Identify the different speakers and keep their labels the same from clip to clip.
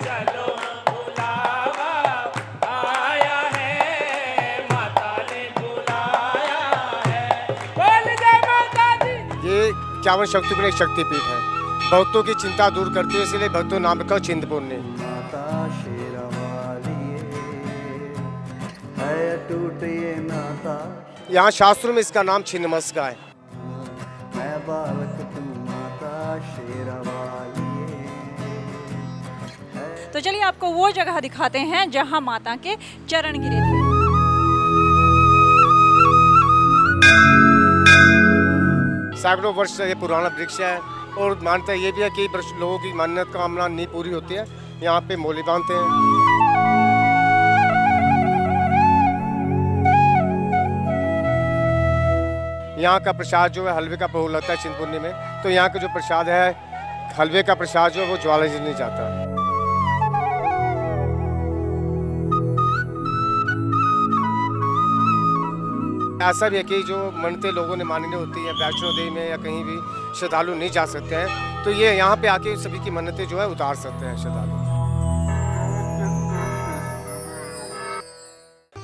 Speaker 1: चलो बुलावा आया है, माता ने बुलाया है। बोल जय माता दी।
Speaker 2: ये 51 शक्तिपीठ एक शक्तिपीठ है। भक्तों की चिंता दूर करती है, इसलिए भक्तों नाम रखा चिंतपूर्णी।
Speaker 3: माता शेरवाली है टूट ये नाता,
Speaker 2: यहाँ शास्त्रों में इसका नाम छिन्नमस्का है।
Speaker 3: मैं बालक तू माता शेरवाली है।
Speaker 4: तो चलिए आपको वो जगह दिखाते हैं जहां माता के चरण गिरे थे।
Speaker 2: सैकड़ों वर्ष से ये पुराना वृक्ष है और मानता ये भी है कि लोगों की मन्नत कामना नहीं पूरी होती है, यहाँ पे मोले बांधते हैं। यहाँ का प्रसाद जो है हलवे का भोग लगता है चिंतपूर्णी में, तो यहाँ का जो प्रसाद है हलवे का प्रसाद जो है वो ज्वाला जी नहीं जाता है। ऐसा भी है कि जो मन्नतें लोगों ने मानी होती है वैष्णो देवी में या कहीं भी श्रद्धालु नहीं जा सकते हैं, तो ये यहाँ पे आके सभी की मन्नतें जो है उतार सकते हैं श्रद्धालु।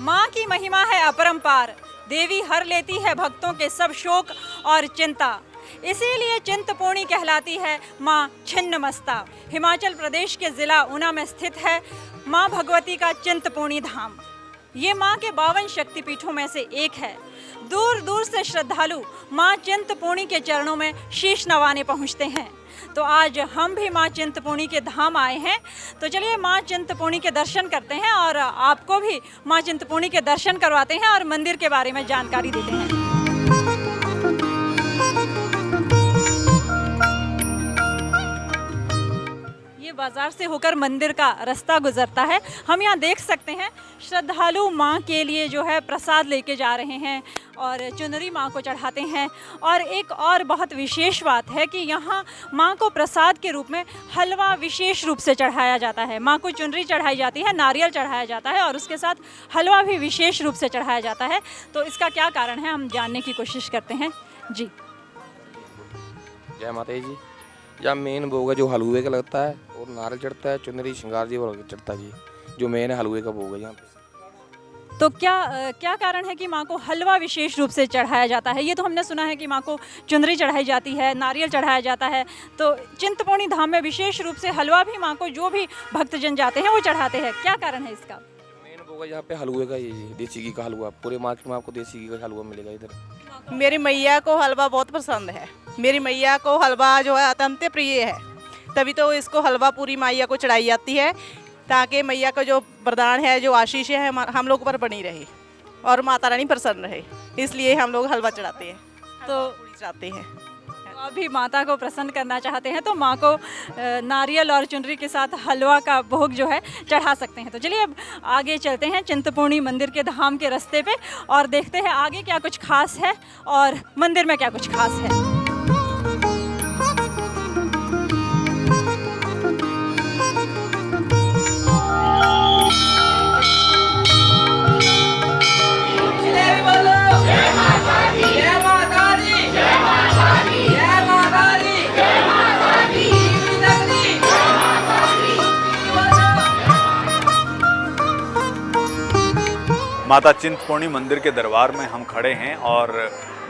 Speaker 4: माँ की महिमा है अपरंपार, देवी हर लेती है भक्तों के सब शोक और चिंता, इसीलिए चिंतपूर्णी कहलाती है माँ छिन्नमस्ता। हिमाचल प्रदेश के जिला ऊना में स्थित है माँ भगवती का चिंतपूर्णी धाम। ये माँ के 52 शक्तिपीठों में से एक है। दूर दूर से श्रद्धालु माँ चिंतपूर्णी के चरणों में शीश नवाने पहुँचते हैं। तो आज हम भी माँ चिंतपूर्णी के धाम आए हैं, तो चलिए माँ चिंतपूर्णी के दर्शन करते हैं और आपको भी माँ चिंतपूर्णी के दर्शन करवाते हैं और मंदिर के बारे में जानकारी देते हैं। बाजार से होकर मंदिर का रास्ता गुजरता है। हम यहाँ देख सकते हैं श्रद्धालु माँ के लिए जो है प्रसाद लेके जा रहे हैं और चुनरी माँ को चढ़ाते हैं। और एक और बहुत विशेष बात है कि यहाँ माँ को प्रसाद के रूप में हलवा विशेष रूप से चढ़ाया जाता है। माँ को चुनरी चढ़ाई जाती है, नारियल चढ़ाया जाता है और उसके साथ हलवा भी विशेष रूप से चढ़ाया जाता है। तो इसका क्या कारण है हम जानने की कोशिश करते हैं। जी
Speaker 5: जय माता जी। या मेन भोग है जो हलवे का लगता है और नारियल चढ़ता है, चुनरी श्रृंगार जी और चढ़ता जी, जो मेन है हलवे का भोग है यहाँ पे।
Speaker 4: तो क्या कारण है कि माँ को हलवा विशेष रूप से चढ़ाया जाता है? ये तो हमने सुना है कि माँ को चुनरी चढ़ाई जाती है, नारियल चढ़ाया जाता है, तो चिंतपूर्णी धाम में विशेष रूप से हलवा भी माँ को जो भी भक्तजन जाते हैं वो चढ़ाते हैं। क्या कारण है इसका?
Speaker 5: मेन भोग है यहाँ पे हलवे का, ये जी देसी घी का हलवा। पूरे मार्केट में आपको देसी घी का हलवा मिलेगा इधर।
Speaker 6: मेरी मैया को हलवा बहुत पसंद है। मेरी मैया को हलवा जो है अत्यंत प्रिय है, तभी तो इसको हलवा पूरी मैया को चढ़ाई जाती है, ताकि मैया का जो वरदान है, जो आशीष है हम लोग पर बनी रहे और माता रानी प्रसन्न रहे, इसलिए हम लोग हलवा चढ़ाते हैं, तो चढ़ाते हैं।
Speaker 4: अभी माता को प्रसन्न करना चाहते हैं तो माँ को नारियल और चुनरी के साथ हलवा का भोग जो है चढ़ा सकते हैं। तो चलिए अब आगे चलते हैं चिंतपूर्णी मंदिर के धाम के रास्ते पे और देखते हैं आगे क्या कुछ खास है और मंदिर में क्या कुछ खास है।
Speaker 7: माता चिंतपूर्णी मंदिर के दरबार में हम खड़े हैं और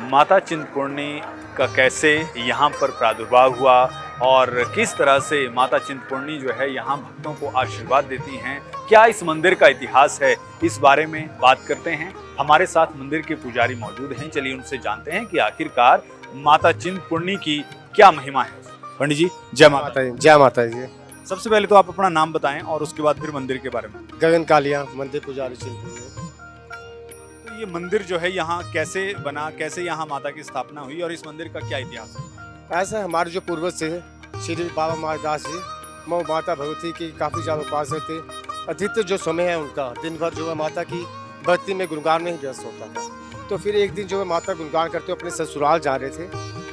Speaker 7: माता चिंतपूर्णी का कैसे यहाँ पर प्रादुर्भाव हुआ और किस तरह से माता चिंतपूर्णी जो है यहाँ भक्तों को आशीर्वाद देती हैं, क्या इस मंदिर का इतिहास है, इस बारे में बात करते हैं। हमारे साथ मंदिर के पुजारी मौजूद हैं, चलिए उनसे जानते हैं कि आखिरकार माता चिंतपूर्णी की क्या महिमा है। पंडित जी जय माता दी।
Speaker 2: जय माता जी।
Speaker 7: सबसे पहले तो आप अपना नाम बताएं और उसके बाद फिर मंदिर के बारे में।
Speaker 2: गगन कालिया मंदिर पुजारी चिंतपूर्णी।
Speaker 7: तो ये मंदिर जो है यहाँ कैसे बना, कैसे यहाँ माता की स्थापना हुई और इस मंदिर का क्या इतिहास है?
Speaker 2: ऐसा हमारे जो पूर्वज थे श्री बाबा महादास जी, वो माता भगवती की काफ़ी ज़्यादा उपासक थे। अधिकतर जो समय है उनका दिन भर जो है माता की भक्ति में गुणगान में ही व्यस्त होता था। तो फिर एक दिन जो है माता गुणगान करते अपने ससुराल जा रहे थे,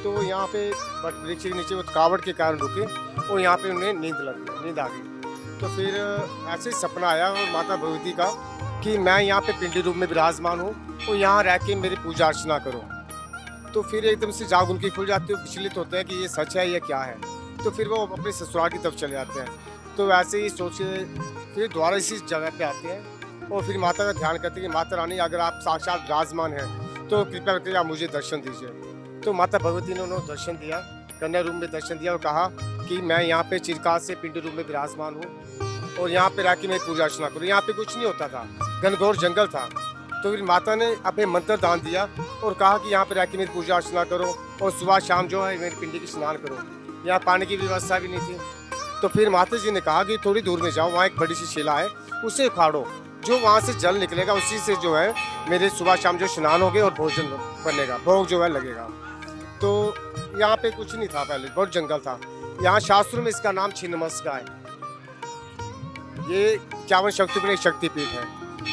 Speaker 2: तो यहाँ पे वट वृक्ष के नीचे वो थकावट के कारण रुके और यहाँ पे उन्हें नींद आ गई। तो फिर ऐसे सपना आया और माता भगवती का कि मैं यहाँ पे पिंडी रूप में विराजमान हूँ और यहाँ रह के मेरी पूजा अर्चना करो। तो फिर एकदम से जाग उनकी खुल जाती है, विचलित होते हैं कि ये सच है या क्या है। तो फिर वो अपने ससुराल की तरफ चले जाते हैं। तो ऐसे ही सोचे फिर दोबारा इसी जगह पे आते हैं और फिर माता का ध्यान करते हैं कि माता रानी अगर आप साक्षात विराजमान हैं तो कृपया करके आप मुझे दर्शन दीजिए। तो माता भगवती ने उन्होंने दर्शन दिया, कन्या रूप में दर्शन दिया और कहा कि मैं यहाँ पे चिरकाल से पिंड रूप में विराजमान हूँ और यहाँ पे रह के मैं पूजा अर्चना करूँ। यहाँ पे कुछ नहीं होता था, घनघोर जंगल था। तो फिर माता ने अपने मंत्र दान दिया और कहा कि यहाँ पे रह के मेरी पूजा अर्चना करो और सुबह शाम जो है मेरी पिंडी की स्नान करो। यहाँ पानी की व्यवस्था भी नहीं थी। तो फिर माता जी ने कहा कि थोड़ी दूर में जाओ, वहाँ एक बड़ी सी शिला है, उसे उखाड़ो, जो वहाँ से जल निकलेगा उसी से जो है मेरे सुबह शाम जो स्नान होगे और भोजन बनेगा, भोग जो है लगेगा। तो यहाँ पे कुछ नहीं था, पहले बहुत जंगल था। यहाँ शास्त्रों में इसका नाम छिन्नमस्का है। ये 51 शक्तिपीठ एक शक्तिपीठ है,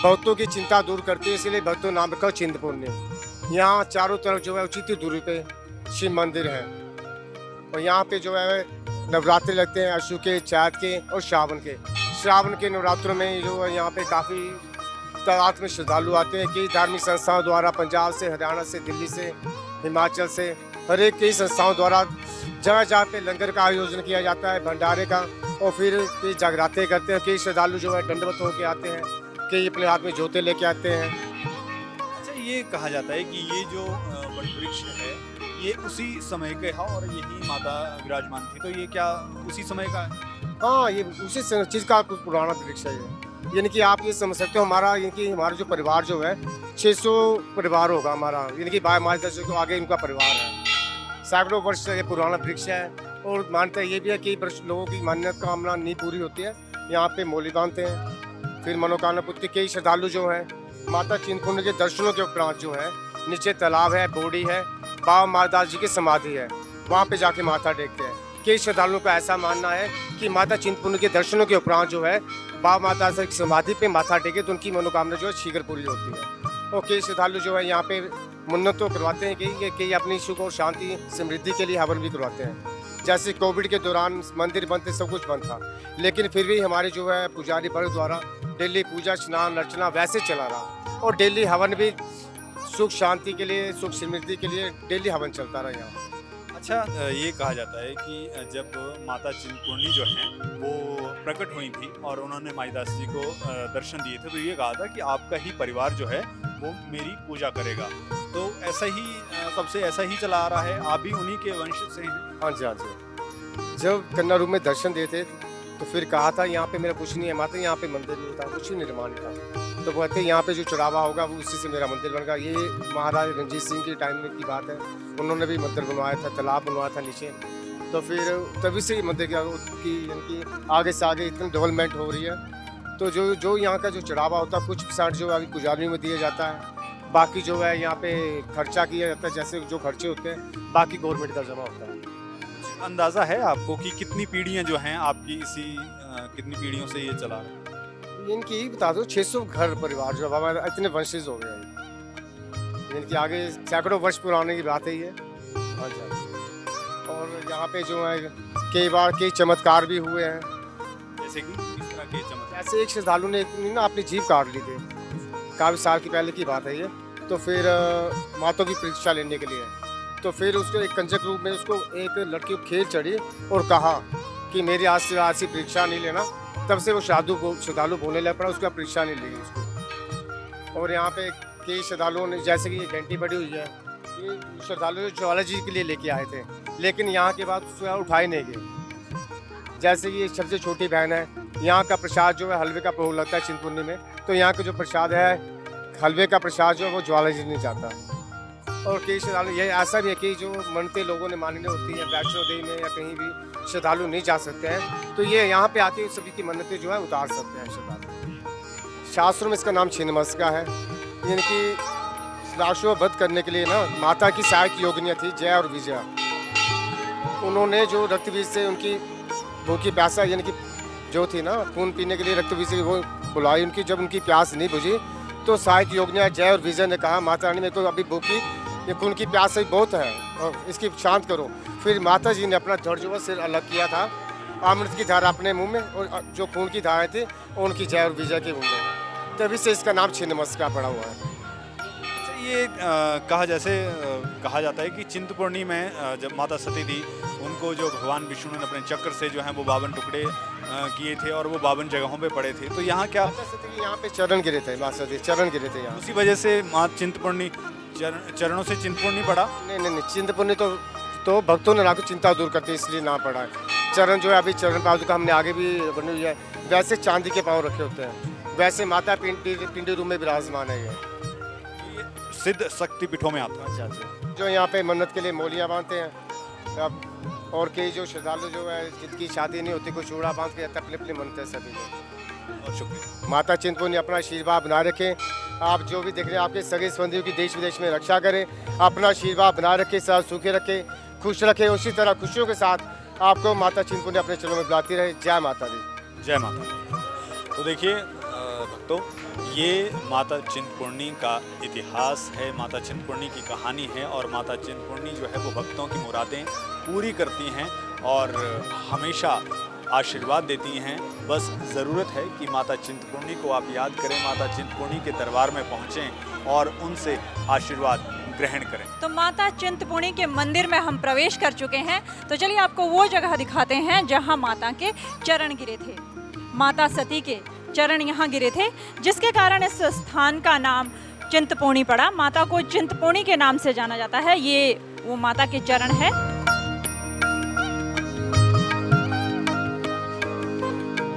Speaker 2: भक्तों की चिंता दूर करती है, इसलिए भक्तों नाम रखा चिंतपूर्णी। यहाँ चारों तरफ जो है उचित दूरी पे शिव मंदिर है और यहाँ पे जो है नवरात्रि लगते हैं अशु के, चैत के और श्रावण के नवरात्रों में जो है यहाँ पे काफ़ी तादाद में श्रद्धालु आते हैं। कई धार्मिक संस्थाओं द्वारा पंजाब से, हरियाणा से, दिल्ली से, हिमाचल से, हर एक कई संस्थाओं द्वारा जगह जगह पे लंगर का आयोजन किया जाता है, भंडारे का, और फिर कई जागराते करते हैं। कई श्रद्धालु जो है दंडवत होकर आते हैं, कई अपने हाथ में जोते लेके आते हैं।
Speaker 7: अच्छा, ये कहा जाता है कि ये जो वट वृक्ष है ये उसी समय का है और यही माता विराजमान थी, तो ये क्या उसी समय का है?
Speaker 2: हाँ, ये उसी चीज़ का कुछ पुराना वृक्ष है ये। यानी कि आप ये समझ सकते हो, हमारा जो परिवार जो है 600 परिवार होगा हमारा, यानी कि बाय मार्च दर्शक को आगे इनका परिवार है। सैकड़ों वर्ष से ये पुराना वृक्ष है और मानता ये भी है कि लोगों की मान्यता कामना नहीं पूरी होती है, यहाँ पे मोली बांधते हैं। फिर मनोकामना पूर्ति कई श्रद्धालु जो हैं माता चिंतपूर्णी के दर्शनों के उपरांत जो है नीचे तालाब है, बोड़ी है, बाबा मारदास जी की समाधि है, वहाँ पे जाके माथा टेकते हैं। कई श्रद्धालुओं का ऐसा मानना है कि माता चिंतपूर्णी के दर्शनों के उपरांत जो है बाबा माता की समाधि पे माथा टेके तो उनकी मनोकामना जो है शीघ्र पूरी होती है। और कई श्रद्धालु जो है यहाँ पे मन्नत तो करवाते हैं, कई अपनी सुख और शांति समृद्धि के लिए हवन भी करवाते हैं। जैसे कोविड के दौरान मंदिर बंद थे, सब कुछ बंद था, लेकिन फिर भी हमारे जो है पुजारी वर्ग द्वारा डेली पूजा स्नान अर्चना वैसे चला रहा और डेली हवन भी सुख शांति के लिए, सुख समृद्धि के लिए डेली हवन चलता रहा यहाँ।
Speaker 7: अच्छा, ये कहा जाता है कि जब माता चिंतपूर्णी जो हैं वो प्रकट हुई थी और उन्होंने माईदास जी को दर्शन दिए थे, तो ये कहा था कि आपका ही परिवार जो है वो मेरी पूजा करेगा। तो ऐसा ही तब से ऐसा ही चला आ रहा है, आप भी उन्हीं के वंश से हैं?
Speaker 2: हाँ जी, हाँ जी। जब कन्या रूप में दर्शन दिए थे तो फिर कहा था यहाँ पे मेरा कुछ नहीं है माता, यहाँ पे मंदिर नहीं था, कुछ ही निर्माण था। तो कहते यहाँ पे जो चढ़ावा होगा वो उसी से मेरा मंदिर बनेगा। ये महाराज रणजीत सिंह के टाइम में की बात है, उन्होंने भी मंदिर बनवाया था, तालाब बनवाया था नीचे। तो फिर तभी से मंदिर की यानी आगे से आगे इतनी डेवलपमेंट हो रही है। तो जो यहाँ का जो चढ़ावा होता है कुछ परसेंट जो अभी पुजारियों में दिया जाता है, बाकी जो है यहाँ पे खर्चा किया जाता है, जैसे जो खर्चे होते हैं बाकी गवर्नमेंट का जमा होता है।
Speaker 7: अंदाज़ा है आपको कि कितनी पीढ़ियाँ जो हैं आपकी इसी कितनी पीढ़ियों से ये चला रहा है?
Speaker 2: इनकी ही बता दो 600 घर परिवार जो हमारे इतने वंशज हो गए हैं, इनकी आगे सैकड़ों वर्ष पुराने की बात है ये। हाँ जी। और यहाँ पे जो है कई बार कई चमत्कार भी हुए हैं।
Speaker 7: जैसे कि किस तरह के चमत्कार?
Speaker 2: ऐसे एक श्रद्धालु ने ना अपनी जीभ काट ली थी, काफ़ी साल की पहले की बात है ये। तो फिर माता की परीक्षा लेने के लिए तो फिर उसको एक कंजक रूप में उसको एक लड़की को खेल चढ़ी और कहा कि मेरी आज से परीक्षा नहीं लेना। तब से वो श्रद्धालु बोलने लग पड़ा, उसका परीक्षा नहीं ली उसको। और यहाँ पे कई श्रद्धालुओं ने, जैसे कि ये घंटी पड़ी हुई है, ये श्रद्धालु ज्वाला जी के लिए लेके आए थे, लेकिन यहाँ के बाद उसको उठाए नहीं गए। जैसे कि सबसे छोटी बहन है, यहाँ का प्रसाद जो है हलवे का भोग लगता है चिंतपूर्णी में, तो यहाँ का जो प्रसाद है हलवे का प्रसाद जो है वो ज्वाला जी नहीं जाता। और कई श्रद्धालु ये ऐसा भी है कि जो मनते लोगों ने माननी होती हैं वैष्णो देवी में या कहीं भी श्रद्धालु नहीं जा सकते हैं, तो ये यहाँ पे आके सभी की मन्नतें जो है उतार सकते हैं श्रद्धालु। शास्त्रों में इसका नाम छिन्नमस्का है, यानी कि राशि वध करने के लिए ना माता की सहायक योगिनियाँ थी जय और विजया। उन्होंने जो रक्तबीज से उनकी भूखी प्यासा यानी कि जो थी ना खून पीने के लिए रक्तबीज से वो बुलाई, उनकी जब उनकी प्यास नहीं बुझी तो सहायक योगिनियाँ जय और विजय ने कहा माता रानी मेरे को अभी भूखी ये खून की प्यास से बहुत है और इसकी शांत करो। फिर माता जी ने अपना धड़ जो है सिर अलग किया था, अमृत की धारा अपने मुंह में और जो खून की धाराएं थी उनकी जय और विजय के मुंह में, तभी से इसका नाम छिन्नमस्का पड़ा हुआ है।
Speaker 7: ये कहा जाता है कि चिंतपूर्णी में जब माता सती थी उनको जो भगवान विष्णु ने अपने चक्र से जो है वो 52 टुकड़े किए थे और वो 52 जगहों पे पड़े थे, तो यहाँ क्या
Speaker 2: माता सती के यहाँ पे चरण गिरे थे, माता सती चरण गिरे थे यहाँ।
Speaker 7: उसी वजह से माँ चिंतपूर्णी चरणों से चिंतपूर्णी पड़ा?
Speaker 2: नहीं, चिंतपूर्णी तो भक्तों ने लाखों चिंता दूर करते इसलिए ना पड़ा है। चरण जो है अभी चरण पादुका हमने आगे भी बनी हुई है, वैसे चांदी के पाँव रखे होते हैं, वैसे माता पिंडी रूप में विराजमान है ये
Speaker 7: सिद्ध शक्तिपीठों में आता है।
Speaker 2: अच्छा, जो यहाँ पे मन्नत के लिए मोलियाँ बांधते हैं। अब और कई जो श्रद्धालु जो है जिनकी शादी नहीं होती, कोई चूड़ा बांध के अपने मनते हैं सभी लोग।
Speaker 7: बहुत शुक्रिया।
Speaker 2: माता चिंतपूर्णी अपना आशीर्वाद बना रखें। आप जो भी देख रहे हैं आपके सगे संबंधियों की देश विदेश में रक्षा करें, अपना आशीर्वाद बना रखें, साथ सूखे रखें, खुश रखें। उसी तरह खुशियों के साथ आपको माता चिंतपूर्णी अपने चरणों में बुलाती रहे। जय माता दी।
Speaker 7: जय माता दी। तो देखिए भक्तों, ये माता चिंतपूर्णी का इतिहास है, माता चिंतपूर्णी की कहानी है और माता चिंतपूर्णी जो है वो भक्तों की मुरादें पूरी करती हैं और हमेशा आशीर्वाद देती हैं। बस ज़रूरत है कि माता चिंतपूर्णी को आप याद करें, माता चिंतपूर्णी के दरबार में पहुँचें और उनसे आशीर्वाद ग्रहण करें।
Speaker 4: तो माता चिंतपूर्णी के मंदिर में हम प्रवेश कर चुके हैं, तो चलिए आपको वो जगह दिखाते हैं जहाँ माता के चरण गिरे थे। माता सती के चरण यहाँ गिरे थे, जिसके कारण इस स्थान का नाम चिंतपूर्णी पड़ा। माता को चिंतपूर्णी के नाम से जाना जाता है। ये वो माता के चरण है।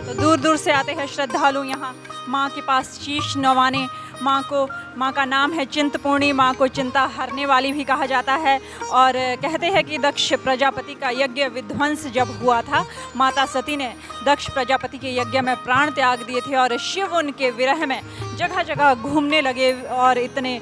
Speaker 4: तो दूर दूर से आते हैं श्रद्धालु यहाँ माँ के पास शीश नवाने। माँ का नाम है चिंतपूर्णी। माँ को चिंता हरने वाली भी कहा जाता है और कहते हैं कि दक्ष प्रजापति का यज्ञ विध्वंस जब हुआ था, माता सती ने दक्ष प्रजापति के यज्ञ में प्राण त्याग दिए थे और शिव उनके विरह में जगह जगह घूमने लगे और इतने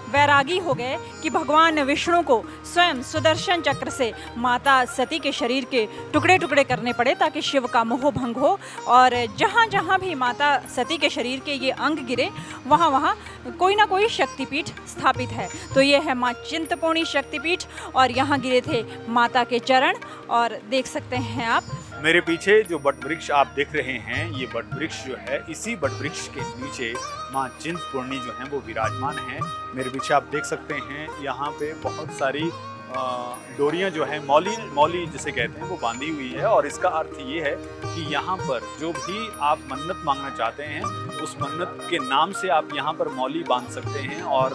Speaker 4: वैरागी हो गए कि भगवान विष्णु को स्वयं सुदर्शन चक्र से माता सती के शरीर के टुकड़े टुकड़े करने पड़े ताकि शिव का मोह भंग हो। और जहाँ जहाँ भी माता सती के शरीर के ये अंग गिरे वहाँ वहाँ कोई ना कोई शक्तिपीठ स्थापित है। तो ये है माँ चिंतपूर्णी शक्तिपीठ और यहाँ गिरे थे माता के चरण। और देख सकते हैं आप
Speaker 7: मेरे पीछे जो बट वृक्ष आप देख रहे हैं, ये बट वृक्ष जो है, इसी बट वृक्ष के नीचे माँ चिंतपूर्णी जो है वो विराजमान है। मेरे पीछे आप देख सकते हैं यहाँ पे बहुत सारी डोरियाँ जो है मौली जिसे कहते हैं वो बांधी हुई है और इसका अर्थ ये है कि यहाँ पर जो भी आप मन्नत मांगना चाहते हैं उस मन्नत के नाम से आप यहाँ पर मौली बांध सकते हैं और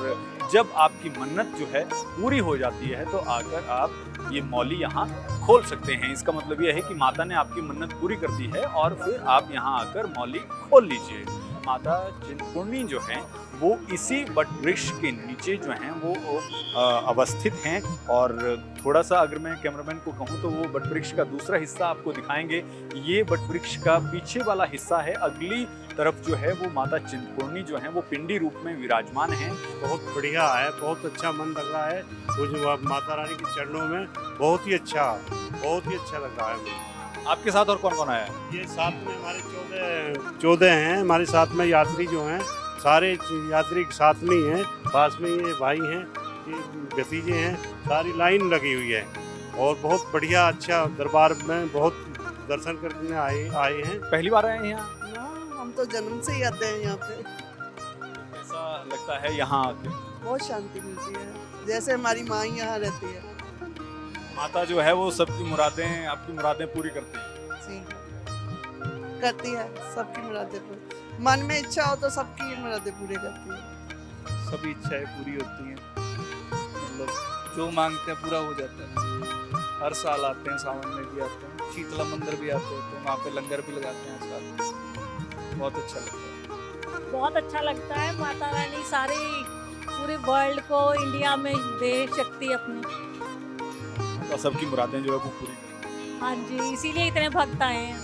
Speaker 7: जब आपकी मन्नत जो है पूरी हो जाती है तो आकर आप ये मौली यहाँ खोल सकते हैं। इसका मतलब ये है कि माता ने आपकी मन्नत पूरी कर दी है और फिर आप यहाँ आकर मौली खोल लीजिए। माता चिंतपूर्णी जो है वो इसी बट वृक्ष के नीचे जो हैं वो अवस्थित हैं और थोड़ा सा अगर मैं कैमरामैन को कहूँ तो वो बट वृक्ष का दूसरा हिस्सा आपको दिखाएंगे। ये बट वृक्ष का पीछे वाला हिस्सा है, अगली तरफ जो है वो माता चिंतपूर्णी जो है वो पिंडी रूप में विराजमान है।
Speaker 8: बहुत बढ़िया है, बहुत अच्छा मन लग रहा है। वो जो माता रानी के चरणों में बहुत ही अच्छा लग रहा है मुझे।
Speaker 7: आपके साथ और कौन कौन आया है?
Speaker 8: ये साथ में हमारे 14 हैं हमारे साथ में यात्री जो हैं, सारे यात्री साथ में ही हैं। पास में ये भाई हैं, ये भतीजे हैं, सारी लाइन लगी हुई है और बहुत बढ़िया अच्छा दरबार में बहुत दर्शन करने आए हैं।
Speaker 7: पहली बार आए हैं यहाँ?
Speaker 9: हम तो जन्म से ही आते हैं यहाँ पे।
Speaker 7: कैसा लगता है यहाँ आके?
Speaker 9: बहुत शांति मिलती है, जैसे हमारी माँ यहाँ रहती है।
Speaker 7: माता जो है वो सबकी मुरादें, आपकी मुरादें पूरी करती है।
Speaker 9: करती है, सबकी मुरादें पूरी। मन में इच्छा हो तो सबकी मुरादें पूरी करती है।
Speaker 10: सभी इच्छाएं पूरी होती हैं, मतलब जो मांगते हैं पूरा हो जाता है। हर साल आते हैं, सावन में भी आते हैं, शीतला मंदिर भी आते हैं, तो वहाँ पे लंगर भी लगाते हैं साथ। बहुत अच्छा लगता है।
Speaker 11: बहुत अच्छा लगता है। माता रानी सारे पूरे वर्ल्ड को इंडिया में दे शक्ति अपनी।
Speaker 7: तो सबकी मुरादें जो है वो पूरी करती हैं।
Speaker 11: हाँ जी, इसीलिए इतने भक्त आए हैं।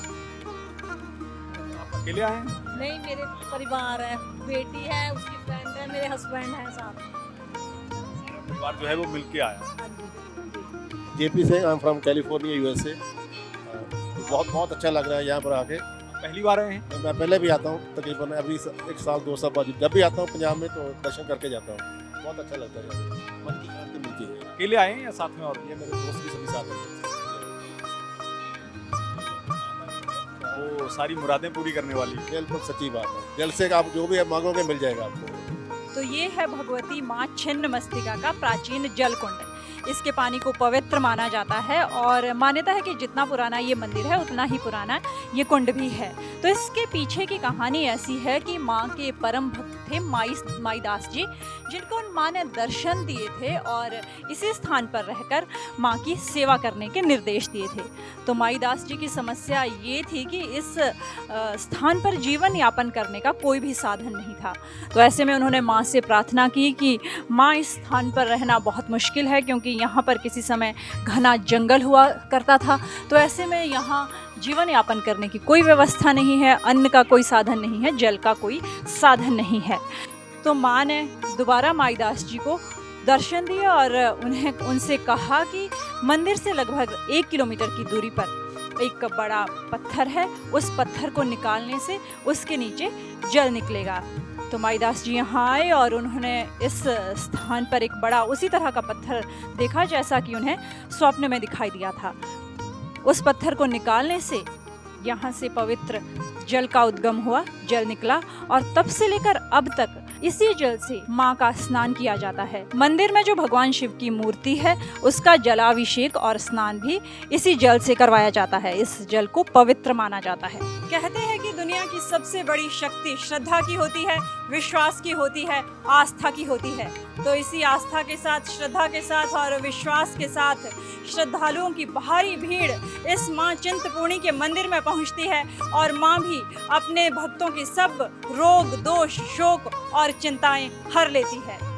Speaker 7: आप अकेले आए हैं?
Speaker 11: नहीं, मेरे परिवार है, बेटी है, उसकी फ्रेंड है, मेरे हस्बैंड है साथ।
Speaker 7: परिवार जो है वो मिलके आया।
Speaker 11: हाँ जी।
Speaker 12: जेपी से, I am from California USA. बहुत अच्छा लग रहा है यहाँ पर आके।
Speaker 7: पहली बार आए हैं?
Speaker 12: मैं पहले भी आता हूँ, तकरीबन अभी 1 साल 2 साल बाद जब भी आता हूँ पंजाब में तो दर्शन करके जाता हूँ। बहुत अच्छा लगता है, मन की शांति मिलती है।
Speaker 7: अकेले आए हैं या साथ में और?
Speaker 12: ये मेरे दोस्त भी सभी साथ हैं।
Speaker 7: वो सारी मुरादें पूरी करने वाली।
Speaker 12: बिल्कुल सच्ची बात है, दिल से आप जो भी मांगोगे मिल जाएगा आपको।
Speaker 4: तो ये है भगवती माँ छिन्नमस्तिका का प्राचीन जलकुंड। इसके पानी को पवित्र माना जाता है और मान्यता है कि जितना पुराना ये मंदिर है उतना ही पुराना ये कुंड भी है। तो इसके पीछे की कहानी ऐसी है कि माँ के परम भक्त थे माईदास जी, जिनको माँ ने दर्शन दिए थे और इसी स्थान पर रहकर माँ की सेवा करने के निर्देश दिए थे। तो माईदास जी की समस्या ये थी कि इस स्थान पर जीवन यापन करने का कोई भी साधन नहीं था। तो ऐसे में उन्होंने माँ से प्रार्थना की कि माँ, इस स्थान पर रहना बहुत मुश्किल है क्योंकि यहाँ पर किसी समय घना जंगल हुआ करता था। तो ऐसे में यहाँ जीवन यापन करने की कोई व्यवस्था नहीं है, अन्न का कोई साधन नहीं है, जल का कोई साधन नहीं है। तो माँ ने दोबारा माईदास जी को दर्शन दिए और उनसे कहा कि मंदिर से लगभग 1 किलोमीटर की दूरी पर एक बड़ा पत्थर है, उस पत्थर को निकालने से उसके नीचे जल निकलेगा। तो माईदास जी यहाँ आए और उन्होंने इस स्थान पर एक बड़ा उसी तरह का पत्थर देखा जैसा कि उन्हें स्वप्न में दिखाई दिया था। उस पत्थर को निकालने से यहाँ से पवित्र जल का उद्गम हुआ, जल निकला और तब से लेकर अब तक इसी जल से माँ का स्नान किया जाता है। मंदिर में जो भगवान शिव की मूर्ति है उसका जलाभिषेक और स्नान भी इसी जल से करवाया जाता है। इस जल को पवित्र माना जाता है। कहते हैं कि दुनिया की सबसे बड़ी शक्ति श्रद्धा की होती है, विश्वास की होती है, आस्था की होती है। तो इसी आस्था के साथ, श्रद्धा के साथ और विश्वास के साथ श्रद्धालुओं की भारी भीड़ इस माँ चिंतपूर्णी के मंदिर में पहुंचती है और माँ भी अपने भक्तों के सब रोग, दोष, शोक और चिंताएं हर लेती है।